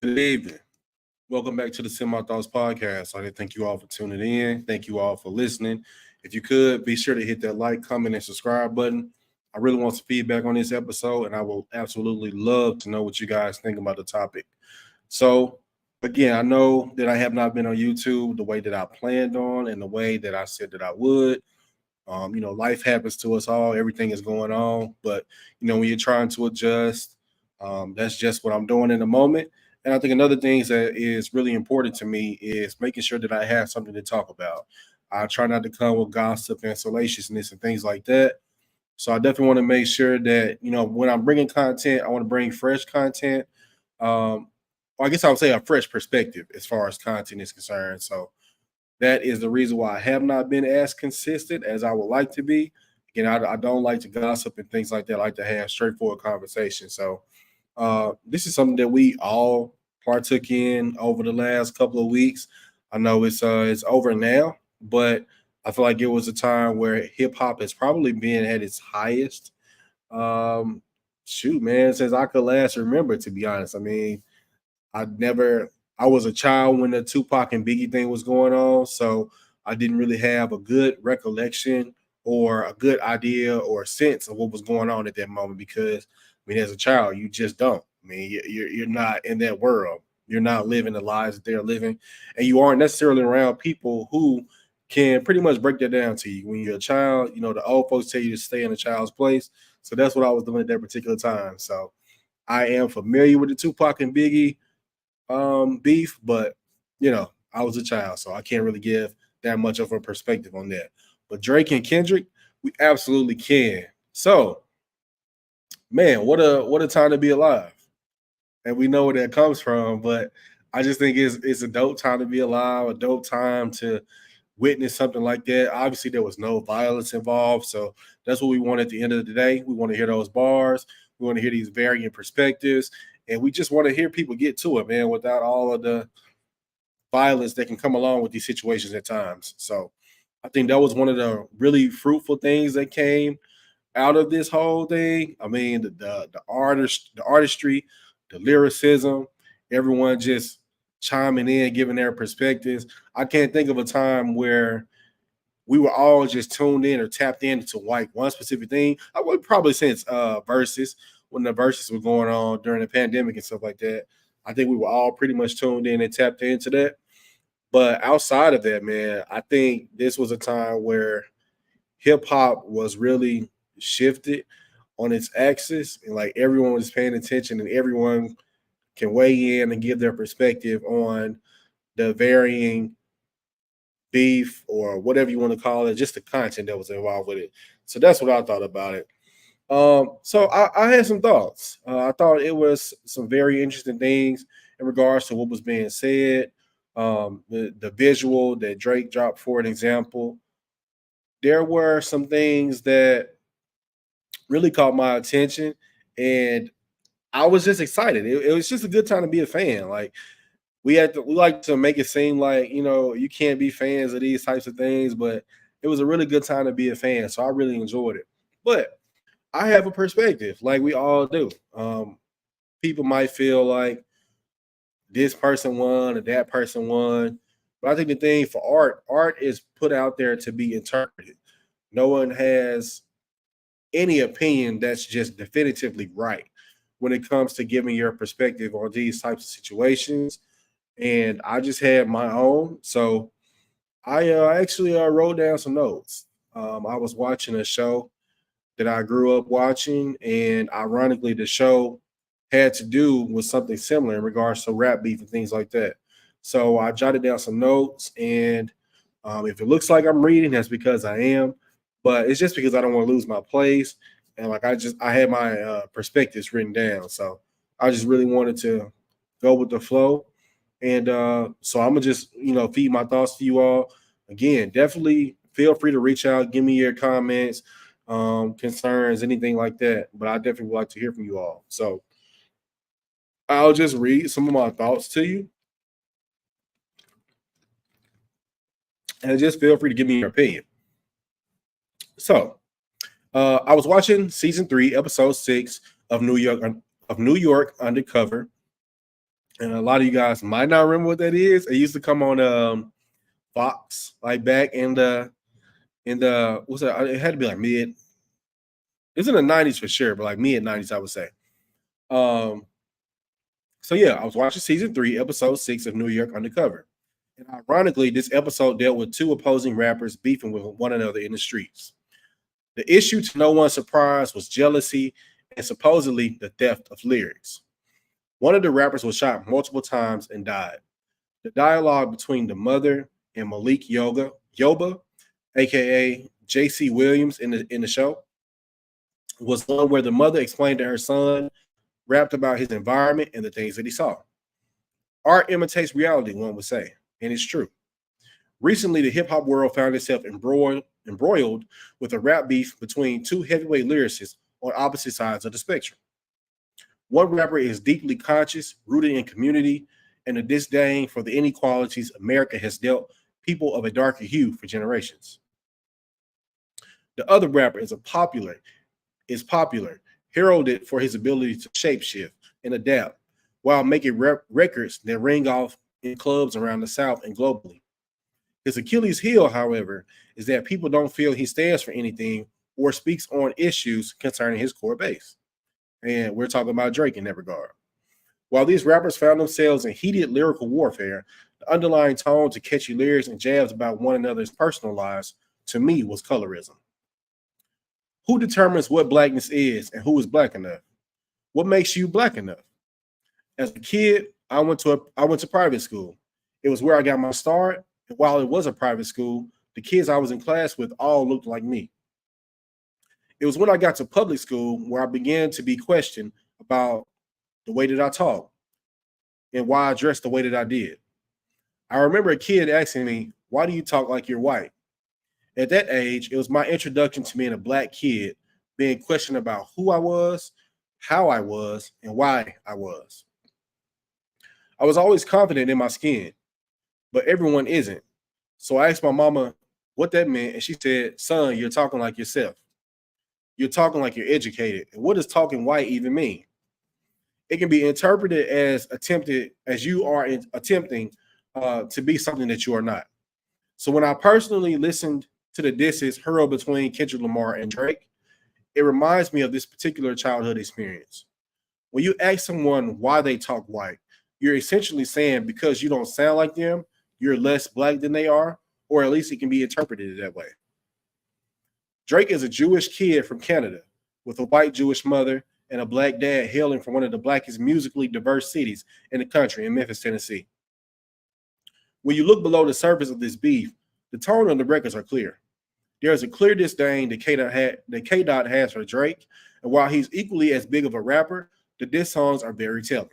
Good evening. Welcome back to the Semi Thoughts Podcast. I thank you all for tuning in. Thank you all for listening. If you could, be sure to hit that like, comment, and subscribe button. I really want some feedback on this episode, and I will absolutely love to know what you guys think about the topic. So, again, I know that I have not been on YouTube the way that I planned on and the way that I said that I would. Life happens to us all. Everything is going on, but when you're trying to adjust, that's just what I'm doing in the moment. And I think another thing that is really important to me is making sure that I have something to talk about. I try not to come with gossip and salaciousness and things like that. So I definitely want to make sure that when I'm bringing content, I want to bring fresh content. Um, or I guess I would say a fresh perspective as far as content is concerned. So that is the reason why I have not been as consistent as I would like to be. Again, I don't like to gossip and things like that. I like to have straightforward conversation. So this is something that we all partook in over the last couple of weeks. I know it's over now, but I feel like it was a time where hip hop has probably been at its highest. Um, Shoot, man, since I could last remember, to be honest. I mean, I never I was a child when the Tupac and Biggie thing was going on, so I didn't really have a good recollection or a good idea or sense of what was going on at that moment because as a child, you just don't. You're not in that world. You're not living the lives that they're living, and you aren't necessarily around people who can pretty much break that down to you. When you're a child, the old folks tell you to stay in a child's place. So that's what I was doing at that particular time. So I am familiar with the Tupac and Biggie beef, but I was a child, so I can't really give that much of a perspective on that. But Drake and Kendrick, we absolutely can. So, man, what a time to be alive. And we know where that comes from, but I just think it's a dope time to be alive, a dope time to witness something like that. Obviously, there was no violence involved, so that's what we want at the end of the day. We want to hear those bars. We want to hear these varying perspectives, and we just want to hear people get to it, man, without all of the violence that can come along with these situations at times. So, I think that was one of the really fruitful things that came out of this whole thing. I mean, the artistry, the lyricism, everyone just chiming in, giving their perspectives. I can't think of a time where we were all just tuned in or tapped into like one specific thing. I would probably since verses when the verses were going on during the pandemic and stuff like that. I think we were all pretty much tuned in and tapped into that. But outside of that, man, I think this was a time where hip hop was really shifted on its axis and like everyone was paying attention and everyone can weigh in and give their perspective on the varying beef or whatever you want to call it, just the content that was involved with it. So that's what I thought about it. So I had some thoughts. I thought it was some very interesting things in regards to what was being said. The visual that Drake dropped, for an example, there were some things that really caught my attention, and I was just excited. It was just a good time to be a fan. Like we like to make it seem like you can't be fans of these types of things, but it was a really good time to be a fan. So I really enjoyed it. But I have a perspective, like we all do. People might feel like this person won or that person won, but I think the thing for art is put out there to be interpreted. No one has any opinion that's just definitively right when it comes to giving your perspective on these types of situations. And I just had my own. So I actually wrote down some notes. I was watching a show that I grew up watching, and ironically, the show had to do with something similar in regards to rap beef and things like that. So I jotted down some notes, and if it looks like I'm reading, that's because I am. But it's just because I don't want to lose my place, and like I had my perspectives written down, so I just really wanted to go with the flow, and so I'm gonna just feed my thoughts to you all. Again, definitely feel free to reach out, give me your comments, concerns, anything like that. But I definitely would like to hear from you all. So I'll just read some of my thoughts to you, and just feel free to give me your opinion. So I was watching season 3, episode 6 of New York Undercover, And a lot of you guys might not remember what that is. It used to come on Fox, like back in the what's that? It had to be like mid. It's in the 90s for sure, but like mid 90s, I would say. Um, so yeah, I was watching season 3, episode 6 of New York Undercover. And ironically, this episode dealt with two opposing rappers beefing with one another in the streets. The issue, to no one's surprise, was jealousy and supposedly the theft of lyrics. One of the rappers was shot multiple times and died. The dialogue between the mother and Malik Yoba, aka JC Williams in the show, was one where the mother explained to her son, rapped about his environment and the things that he saw. Art imitates reality, one would say, and it's true. Recently, the hip hop world found itself embroiled with a rap beef between two heavyweight lyricists on opposite sides of the spectrum. One rapper is deeply conscious, rooted in community, and a disdain for the inequalities America has dealt people of a darker hue for generations. The other rapper is popular, heralded for his ability to shapeshift and adapt while making records that ring off in clubs around the South and globally. His Achilles heel, however, is that people don't feel he stands for anything or speaks on issues concerning his core base. And we're talking about Drake in that regard. While these rappers found themselves in heated lyrical warfare, the underlying tone to catchy lyrics and jabs about one another's personal lives, to me, was colorism. Who determines what blackness is and who is black enough? What makes you black enough? As a kid, I went to private school. It was where I got my start. And while it was a private school, the kids I was in class with all looked like me. It was when I got to public school where I began to be questioned about the way that I talk and why I dressed the way that I did. I remember a kid asking me, "Why do you talk like you're white?" At that age, it was my introduction to being a black kid, being questioned about who I was, how I was, and why I was. I was always confident in my skin, but everyone isn't. So I asked my mama what that meant, and she said, "Son, you're talking like yourself. You're talking like you're educated. And what does talking white even mean?" It can be interpreted as attempted as you are attempting to be something that you are not. So when I personally listened to the disses hurled between Kendrick Lamar and Drake, it reminds me of this particular childhood experience. When you ask someone why they talk white, you're essentially saying because you don't sound like them, you're less black than they are, or at least it can be interpreted that way. Drake is a Jewish kid from Canada with a white Jewish mother and a black dad hailing from one of the blackest musically diverse cities in the country, in Memphis, Tennessee. When you look below the surface of this beef, the tone of the records are clear. There is a clear disdain that K Dot has for Drake, and while he's equally as big of a rapper, the diss songs are very telling.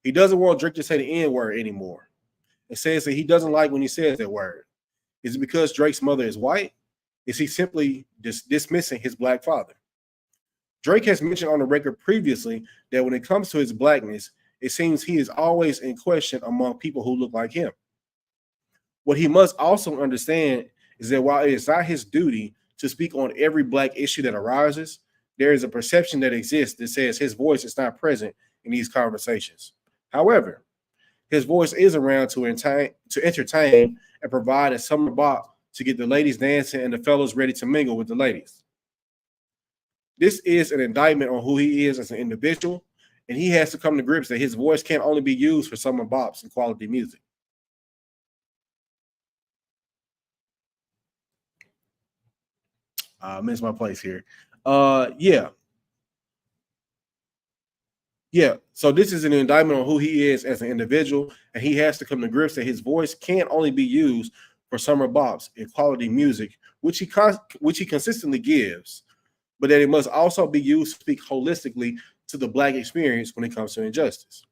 He doesn't want Drake to say the N word anymore. It says that he doesn't like when he says that word. Is it because Drake's mother is white? Is he simply dismissing his black father? Drake has mentioned on the record previously that when it comes to his blackness, it seems he is always in question among people who look like him. What he must also understand is that while it is not his duty to speak on every black issue that arises, there is a perception that exists that says his voice is not present in these conversations. However, his voice is around to entertain and provide a summer bop to get the ladies dancing and the fellows ready to mingle with the ladies. This is an indictment on who he is as an individual, and he has to come to grips that his voice can't only be used for summer bops and quality music. I missed my place here. Yeah, yeah. So this is an indictment on who he is as an individual, and he has to come to grips that his voice can't only be used for summer bops and quality music, which he consistently gives, but that it must also be used to speak holistically to the black experience when it comes to injustice.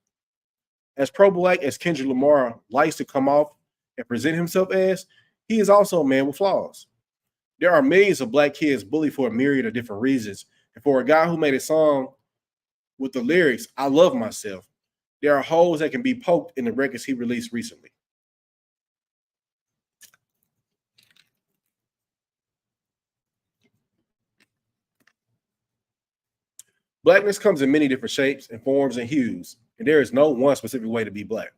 As pro-black as Kendrick Lamar likes to come off and present himself as, he is also a man with flaws. There are millions of black kids bullied for a myriad of different reasons, and for a guy who made a song with the lyrics, "I love myself," there are holes that can be poked in the records he released recently. Blackness comes in many different shapes and forms and hues, and there is no one specific way to be black.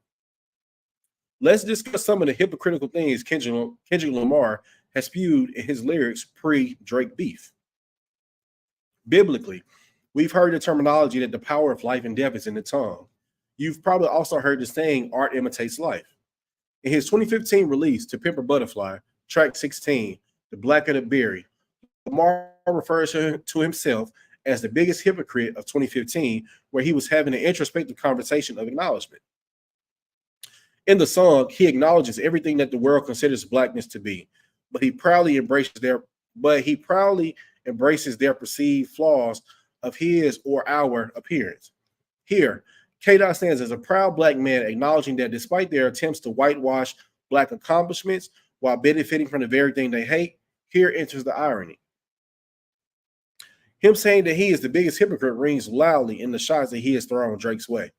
Let's discuss some of the hypocritical things Kendrick Lamar has spewed in his lyrics pre-Drake beef. Biblically, we've heard the terminology that the power of life and death is in the tongue. You've probably also heard the saying, art imitates life. In his 2015 release, To Pimp a Butterfly, track 16, The Blacker the Berry, Lamar refers to himself as the biggest hypocrite of 2015, where he was having an introspective conversation of acknowledgement. In the song, he acknowledges everything that the world considers blackness to be, but he proudly embraces their perceived flaws of his or our appearance. Here, K-Dot stands as a proud black man, acknowledging that despite their attempts to whitewash black accomplishments while benefiting from the very thing they hate, here enters the irony. Him saying that he is the biggest hypocrite rings loudly in the shots that he has thrown Drake's way.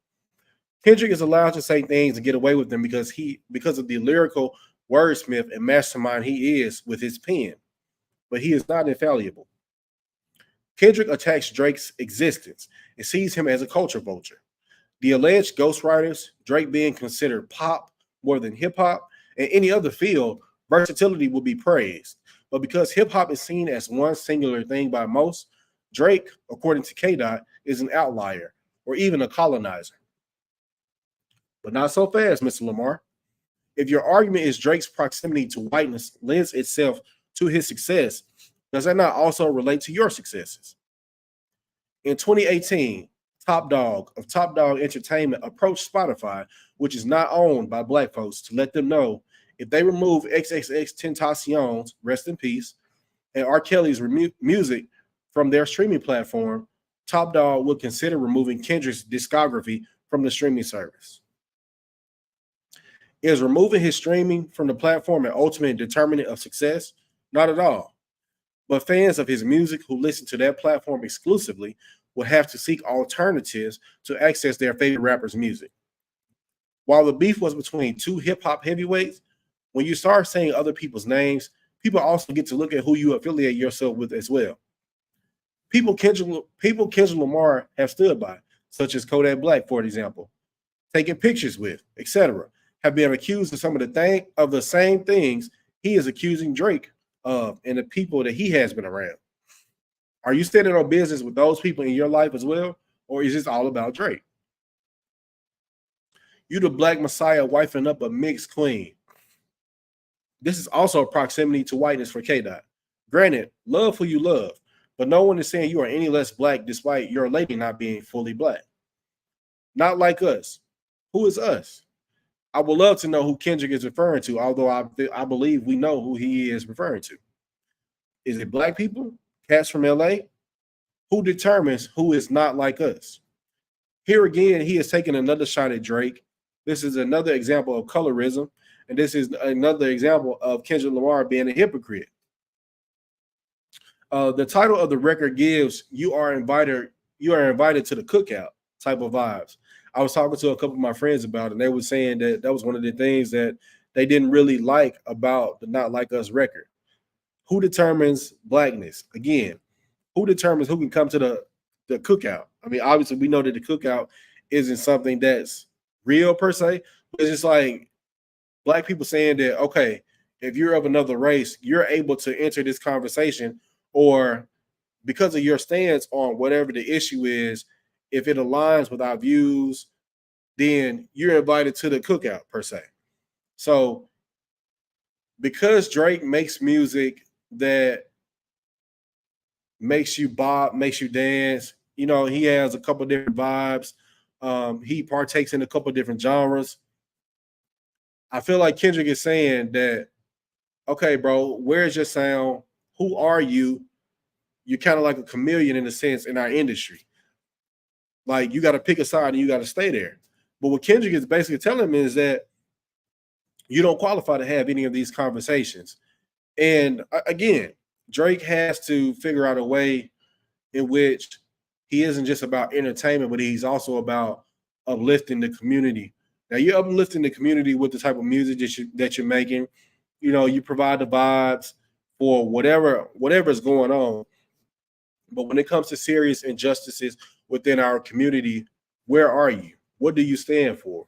Kendrick is allowed to say things and get away with them because of the lyrical wordsmith and mastermind he is with his pen, but he is not infallible. Kendrick attacks Drake's existence and sees him as a culture vulture. The alleged ghostwriters, Drake being considered pop more than hip hop, and any other field, versatility will be praised. But because hip hop is seen as one singular thing by most, Drake, according to K-Dot, is an outlier or even a colonizer. But not so fast, Mr. Lamar. If your argument is Drake's proximity to whiteness lends itself to his success, does that not also relate to your successes? In 2018, Top Dog of Top Dog Entertainment approached Spotify, which is not owned by black folks, to let them know if they remove XXXTentacion's, rest in peace, and R. Kelly's music from their streaming platform, Top Dog would consider removing Kendrick's discography from the streaming service. Is removing his streaming from the platform an ultimate determinant of success? Not at all. But fans of his music who listen to that platform exclusively will have to seek alternatives to access their favorite rapper's music. While the beef was between two hip-hop heavyweights, when you start saying other people's names, people also get to look at who you affiliate yourself with as well. People Kendrick Lamar have stood by, such as Kodak Black, for example, taking pictures with, etc., have been accused of some of the same things he is accusing Drake of and the people that he has been around. Are you standing on business with those people in your life as well, or is this all about Drake? You the black messiah wifing up a mixed queen. This is also a proximity to whiteness for K-Dot. Granted, love who you love, but no one is saying you are any less black despite your lady not being fully black. Not like us. Who is us? I would love to know who Kendrick is referring to, although I believe we know who he is referring to. Is it black people? Cats from LA? Who determines who is not like us? Here again, he is taking another shot at Drake. This is another example of colorism, and this is another example of Kendrick Lamar being a hypocrite. The title of the record gives you are invited to the cookout type of vibes. I was talking to a couple of my friends about it, and they were saying that was one of the things that they didn't really like about the Not Like Us record. Who determines blackness? Again, who determines who can come to the cookout? I mean, obviously, we know that the cookout isn't something that's real per se, but it's just like black people saying that, okay, if you're of another race, you're able to enter this conversation, or because of your stance on whatever the issue is, if it aligns with our views, then you're invited to the cookout per se. So because Drake makes music that makes you bop, makes you dance, you know, he has a couple different vibes. He partakes in a couple different genres. I feel like Kendrick is saying that, okay, bro, where's your sound? Who are you? You're kind of like a chameleon in a sense in our industry. Like, you got to pick a side and you got to stay there. But what Kendrick is basically telling him is that you don't qualify to have any of these conversations. And again, Drake has to figure out a way in which he isn't just about entertainment, but he's also about uplifting the community. Now, you're uplifting the community with the type of music that you're making. You know, you provide the vibes for whatever is going on. But when it comes to serious injustices within our community, where are you? What do you stand for?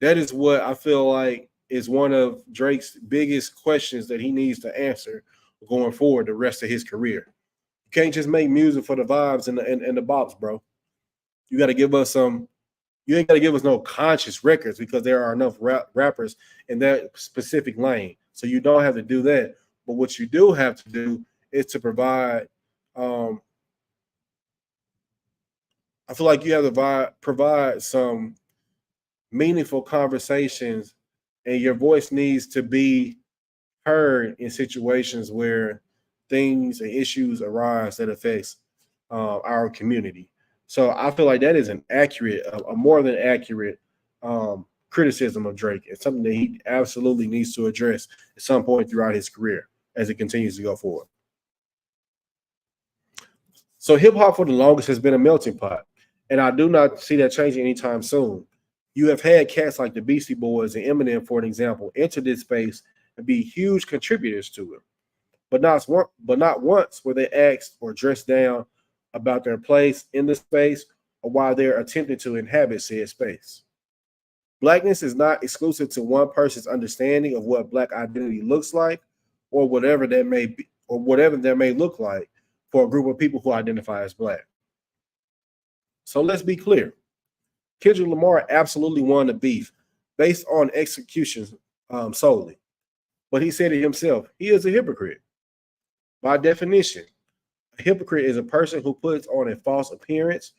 That is what I feel like is one of Drake's biggest questions that he needs to answer going forward the rest of his career. You can't just make music for the vibes and the bops, bro. You got to give us some. You ain't got to give us no conscious records because there are enough rappers in that specific lane. So you don't have to do that. But what you do have to do is to provide. Um, I feel like you have to provide some meaningful conversations, and your voice needs to be heard in situations where things and issues arise that affects our community. So I feel like that is an accurate, a more than accurate criticism of Drake. It's something that he absolutely needs to address at some point throughout his career as it continues to go forward. So hip hop for the longest has been a melting pot, and I do not see that changing anytime soon. You have had cats like the Beastie Boys and Eminem, for an example, enter this space and be huge contributors to it. But not once were they asked or dressed down about their place in the space or why they're attempting to inhabit said space. Blackness is not exclusive to one person's understanding of what black identity looks like, or whatever that may be, or whatever that may look like for a group of people who identify as black. So let's be clear. Kendrick Lamar absolutely won the beef based on executions solely. But he said it himself. He is a hypocrite. By definition, a hypocrite is a person who puts on a false appearance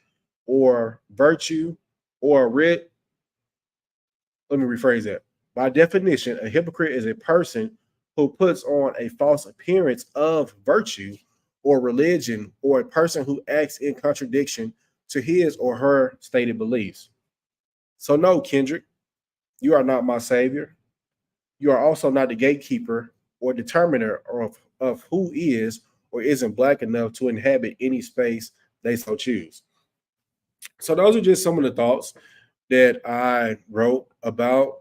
or virtue or red. Let me rephrase that. By definition, a hypocrite is a person who puts on a false appearance of virtue or religion, or a person who acts in contradiction to his or her stated beliefs. So, no, Kendrick, you are not my savior. You are also not the gatekeeper or determiner of who is or isn't black enough to inhabit any space they so choose. So those are just some of the thoughts that I wrote about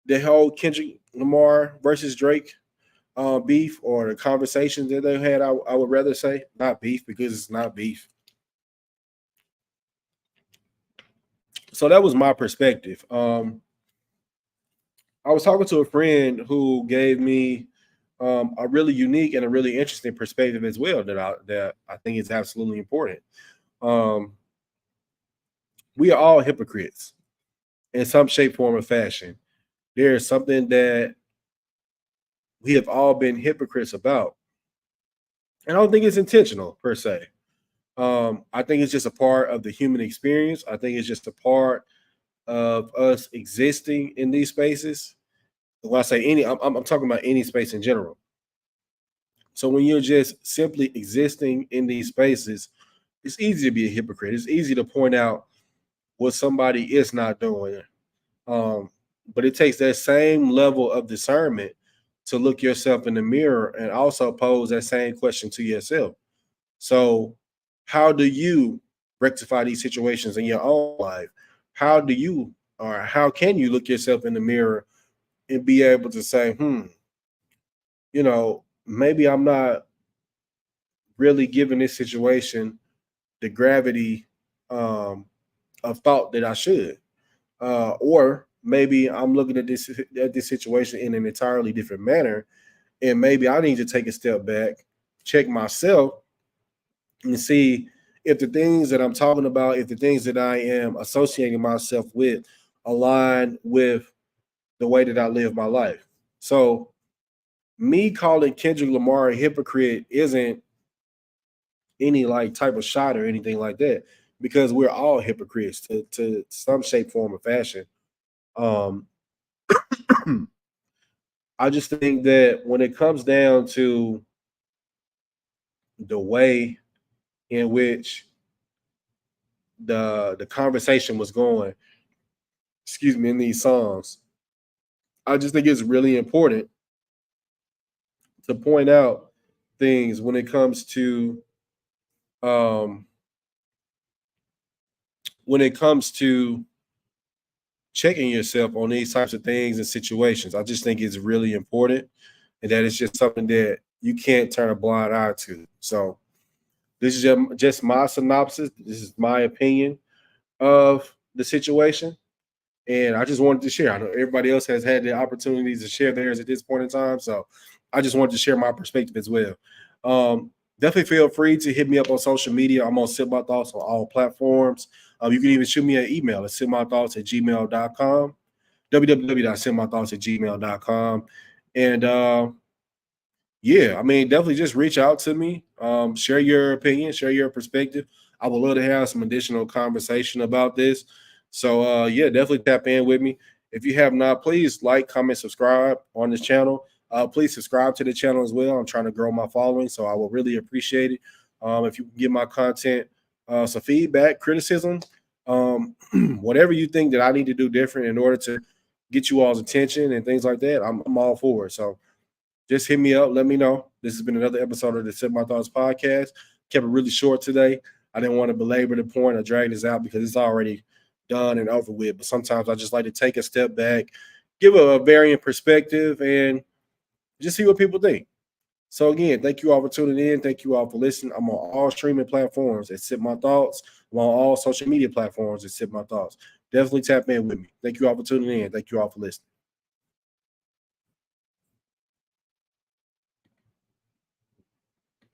the whole Kendrick Lamar versus Drake beef, or the conversations that they had. I would rather say not beef, because it's not beef. So that was my perspective. I was talking to a friend who gave me a really unique and a really interesting perspective as well that I think is absolutely important. Um, we are all hypocrites in some shape, form, or fashion. There is something that we have all been hypocrites about. And I don't think it's intentional per se. I think it's just a part of the human experience. I think it's just a part of us existing in these spaces. When I say any, I'm talking about any space in general. So when you're just simply existing in these spaces, it's easy to be a hypocrite. It's easy to point out what somebody is not doing. Um, but it takes that same level of discernment to look yourself in the mirror and also pose that same question to yourself. So, how do you rectify these situations in your own life? How do you, or how can you look yourself in the mirror and be able to say, maybe I'm not really giving this situation the gravity um, of thought that I should, or maybe I'm looking at this situation in an entirely different manner, and maybe I need to take a step back, check myself, and see if the things that I'm talking about, if the things that I am associating myself with, align with the way that I live my life. So, me calling Kendrick Lamar a hypocrite isn't any like type of shot or anything like that, because we're all hypocrites to some shape, form, or fashion. Um, I just think that when it comes down to the way in which the conversation was going, excuse me, in these songs, I just think it's really important to point out things um when it comes to checking yourself on these types of things and situations. I just think it's really important, and that it's just something that you can't turn a blind eye to. So this is just my synopsis. This is my opinion of the situation. And I just wanted to share. I know everybody else has had the opportunities to share theirs at this point in time. So I just wanted to share my perspective as well. Definitely feel free to hit me up on social media. I'm on Sip My Thoughts on all platforms. You can even shoot me an email at sipmythoughts@gmail.com, www.sipmythoughts@gmail.com. And yeah, I mean, definitely just reach out to me. Share your opinion, share your perspective. I would love to have some additional conversation about this. So yeah, definitely tap in with me. If you have not, please like, comment, subscribe on this channel. Please subscribe to the channel as well. I'm trying to grow my following, so I will really appreciate it. If you can give my content some feedback, criticism, whatever you think that I need to do different in order to get you all's attention and things like that, I'm all for it. So just hit me up. Let me know. This has been another episode of the Sip My Thoughts podcast. Kept it really short today. I didn't want to belabor the point or drag this out because it's already done and over with. But sometimes I just like to take a step back, give a varying perspective, and just see what people think. So again, thank you all for tuning in. Thank you all for listening. I'm on all streaming platforms at Sip My Thoughts. I'm on all social media platforms at Sip My Thoughts. Definitely tap in with me. Thank you all for tuning in. Thank you all for listening.